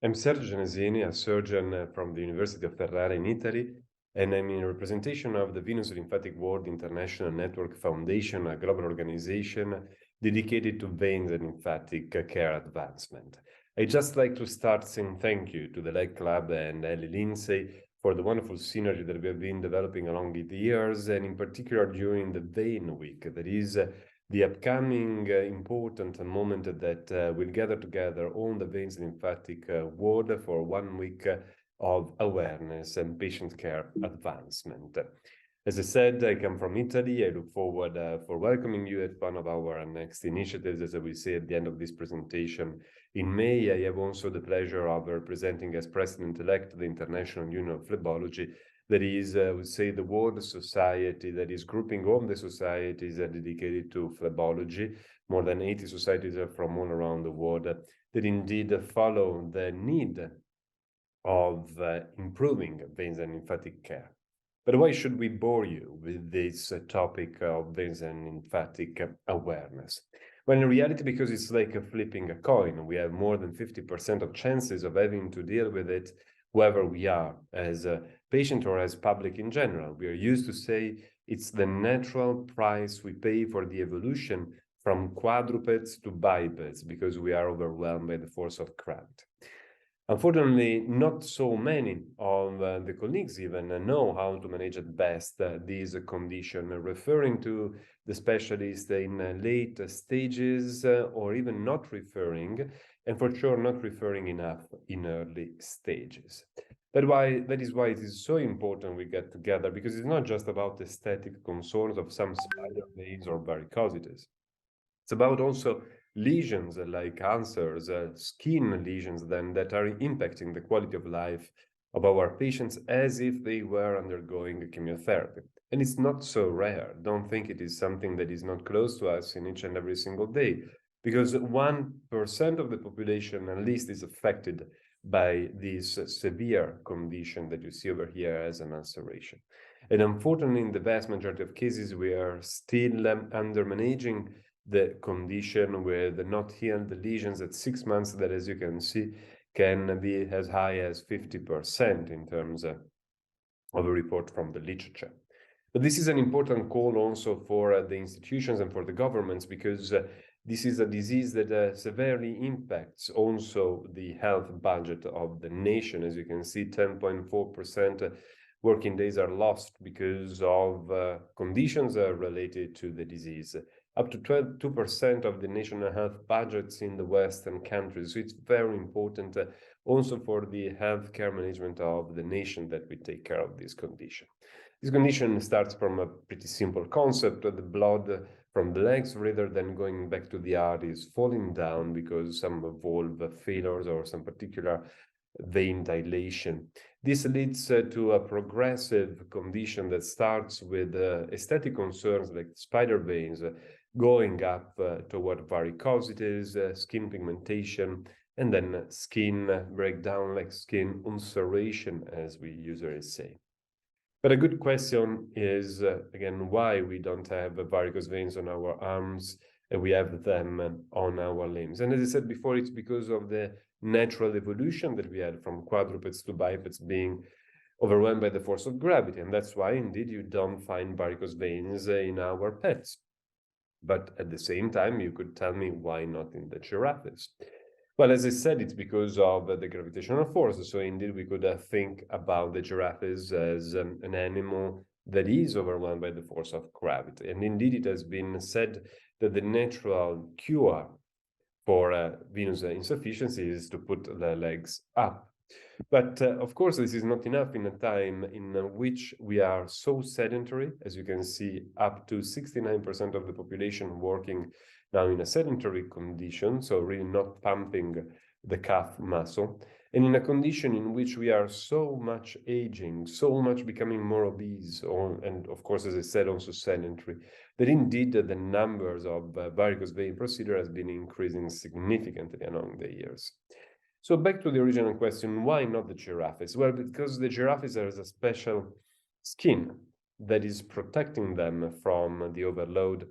I'm Sergio Gianesini, a surgeon from the University of Ferrara in Italy, and I'm in representation of the Venous Lymphatic Ward International Network Foundation, a global organization dedicated to veins and lymphatic care advancement. I'd just like to start saying thank you to the Leg Club and Ellie Lindsay for the wonderful synergy that we have been developing along the years, and in particular during the Vein Week, that is the upcoming important moment that will gather together all the veins lymphatic ward for 1 week of awareness and patient care advancement. As I said, I come from Italy. I look forward for welcoming you at one of our next initiatives, as I will say at the end of this presentation. In May, I have also the pleasure of representing as President-elect the International Union of Phlebology. That is, I would say, the World Society that is grouping all the societies dedicated to phlebology. More than 80 societies from all around the world that indeed follow the need of improving veins and lymphatic care. But why should we bore you with this topic of veins and lymphatic awareness? Well, in reality, because it's like flipping a coin. We have more than 50% of chances of having to deal with it whoever we are, as a patient or as public in general. We are used to say it's the natural price we pay for the evolution from quadrupeds to bipeds because we are overwhelmed by the force of gravity. Unfortunately, not so many of the colleagues even know how to manage at best this condition, referring to the specialist in late stages or even not referring, and for sure not referring enough in early stages. That is why it is so important we get together, because it's not just about aesthetic concerns of some spider veins or varicosities. It's about also lesions like cancers, skin lesions then that are impacting the quality of life of our patients as if they were undergoing chemotherapy. And it's not so rare. Don't think it is something that is not close to us in each and every single day, because 1% of the population at least is affected by this severe condition that you see over here as an ulceration. And unfortunately, in the vast majority of cases, we are still under managing the condition with not healed lesions at 6 months that, as you can see, can be as high as 50% in terms of a report from the literature. But this is an important call also for the institutions and for the governments, because this is a disease that severely impacts also the health budget of the nation. As you can see, 10.4% working days are lost because of conditions related to the disease. Up to 2% of the national health budgets in the Western countries. So it's very important also for the healthcare management of the nation that we take care of this condition. This condition starts from a pretty simple concept. The blood from the legs, rather than going back to the heart, is falling down because some valve failures or some particular vein dilation. This leads to a progressive condition that starts with aesthetic concerns like spider veins, going up toward varicosities, skin pigmentation, and then skin breakdown, like skin ulceration, as we usually say. But a good question is, again, why we don't have varicose veins on our arms and we have them on our limbs. And as I said before, it's because of the natural evolution that we had from quadrupeds to bipeds being overwhelmed by the force of gravity. And that's why, indeed, you don't find varicose veins in our pets. But at the same time, you could tell me why not in the giraffes? Well, as I said, it's because of the gravitational force. So indeed, we could think about the giraffes as an animal that is overwhelmed by the force of gravity. And indeed, it has been said that the natural cure for venous insufficiency is to put the legs up. But of course, this is not enough in a time in which we are so sedentary. As you can see, up to 69% of the population working now in a sedentary condition, so really not pumping the calf muscle, and in a condition in which we are so much aging, so much becoming more obese, and of course, as I said, also sedentary, that indeed the numbers of varicose vein procedure has been increasing significantly along the years. So back to the original question, why not the giraffes? Well, because the giraffes has a special skin that is protecting them from the overload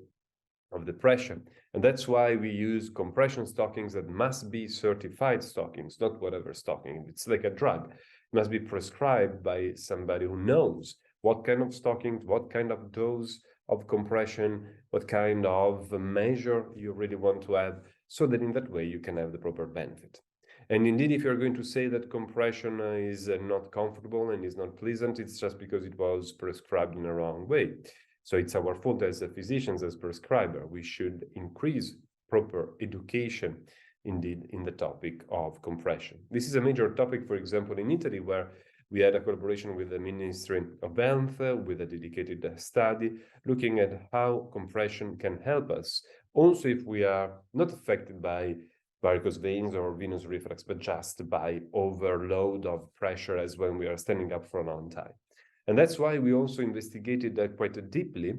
of the pressure. And that's why we use compression stockings that must be certified stockings, not whatever stocking. It's like a drug. It must be prescribed by somebody who knows what kind of stockings, what kind of dose of compression, what kind of measure you really want to have, so that in that way you can have the proper benefit. And indeed, if you're going to say that compression is not comfortable and is not pleasant, it's just because it was prescribed in a wrong way. So it's our fault as physicians, as prescriber. We should increase proper education, indeed, in the topic of compression. This is a major topic, for example, in Italy, where we had a collaboration with the Ministry of Health, with a dedicated study, looking at how compression can help us, also if we are not affected by varicose veins or venous reflux, but just by overload of pressure as when we are standing up for a long time. And that's why we also investigated that quite deeply,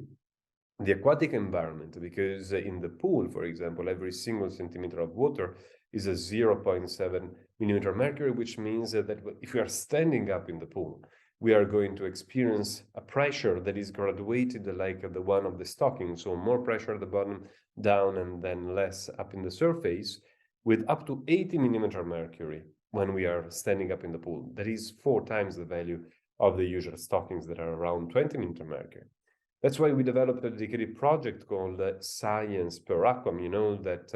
the aquatic environment, because in the pool, for example, every single centimeter of water is a 0.7 millimeter mercury, which means that if we are standing up in the pool, we are going to experience a pressure that is graduated like the one of the stocking. So more pressure at the bottom, down, and then less up in the surface, with up to 80 millimeter mercury when we are standing up in the pool. That is 4 times the value of the usual stockings that are around 20 millimeter mercury. That's why we developed a dedicated project called Science per Aquam. You know that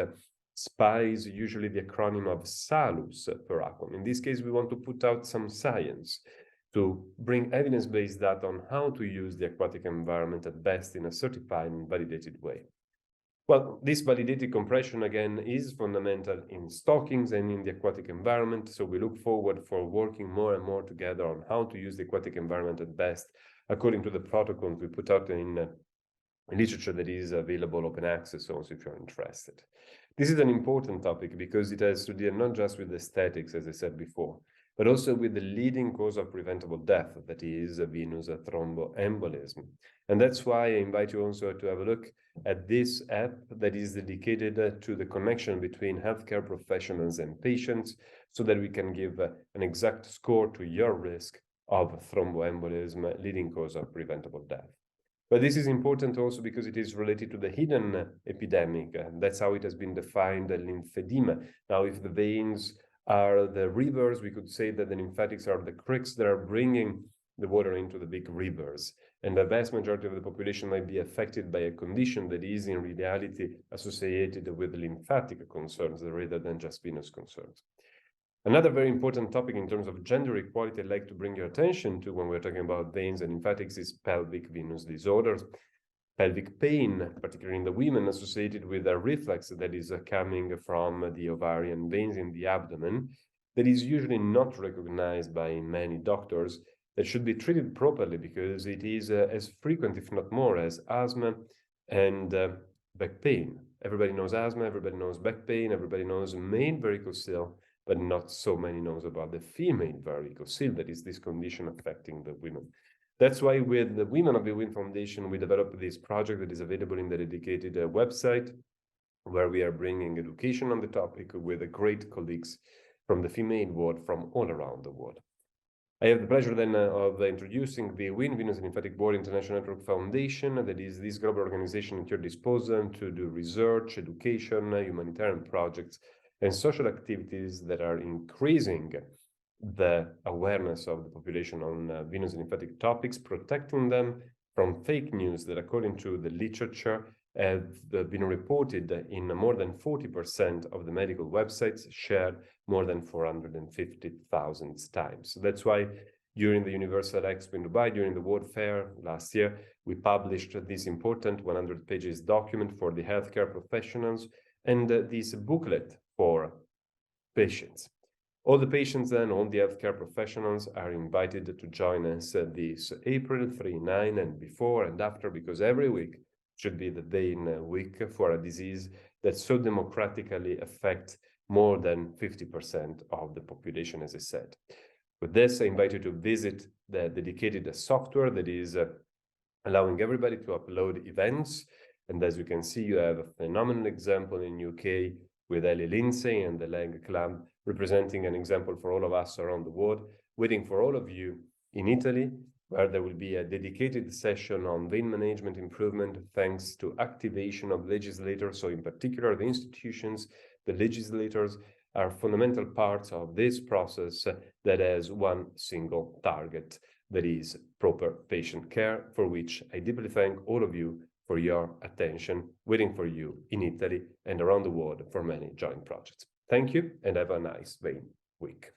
SPY is usually the acronym of Salus per Aquam. In this case, we want to put out some science to bring evidence-based data on how to use the aquatic environment at best in a certified and validated way. Well, this validated compression, again, is fundamental in stockings and in the aquatic environment. So we look forward for working more and more together on how to use the aquatic environment at best, according to the protocols we put out in literature that is available open access also if you're interested. This is an important topic because it has to deal not just with aesthetics, as I said before, but also with the leading cause of preventable death, that is venous thromboembolism. And that's why I invite you also to have a look at this app that is dedicated to the connection between healthcare professionals and patients, so that we can give an exact score to your risk of thromboembolism, leading cause of preventable death. But this is important also because it is related to the hidden epidemic. That's how it has been defined, lymphedema. Now, if the veins are the rivers, we could say that the lymphatics are the creeks that are bringing the water into the big rivers. And the vast majority of the population might be affected by a condition that is in reality associated with lymphatic concerns rather than just venous concerns. Another very important topic in terms of gender equality I'd like to bring your attention to when we're talking about veins and lymphatics is pelvic venous disorders. Pelvic pain, particularly in the women, associated with a reflux that is coming from the ovarian veins in the abdomen, that is usually not recognized by many doctors, that should be treated properly because it is as frequent, if not more, as asthma and back pain. Everybody knows asthma, everybody knows back pain, everybody knows male varicocele, but not so many knows about the female varicocele, that is this condition affecting the women. That's why with the Women of the vWIN Foundation, we developed this project that is available in the dedicated website, where we are bringing education on the topic with great colleagues from the female world from all around the world. I have the pleasure then of introducing the vWIN, Venous and Lymphatic Ward International Network Foundation, that is this global organization at your disposal to do research, education, humanitarian projects, and social activities that are increasing the awareness of the population on venous and lymphatic topics, protecting them from fake news that, according to the literature, have been reported in more than 40% of the medical websites, shared more than 450,000 times. So that's why during the Universal Expo in Dubai, during the World Fair last year, we published this important 100 pages document for the healthcare professionals and this booklet for patients. All the patients and all the healthcare professionals are invited to join us this April 3, 9, and before and after, because every week should be the vein week for a disease that so democratically affects more than 50% of the population, as I said. With this, I invite you to visit the dedicated software that is allowing everybody to upload events. And as you can see, you have a phenomenal example in UK with Ellie, Lindsay, and the Leg Club, representing an example for all of us around the world, waiting for all of you in Italy where there will be a dedicated session on vein management improvement thanks to activation of legislators. So in particular, the institutions, the legislators are fundamental parts of this process that has one single target, that is proper patient care, for which I deeply thank all of you for your attention, waiting for you in Italy and around the world for many joint projects. Thank you and have a nice vein week.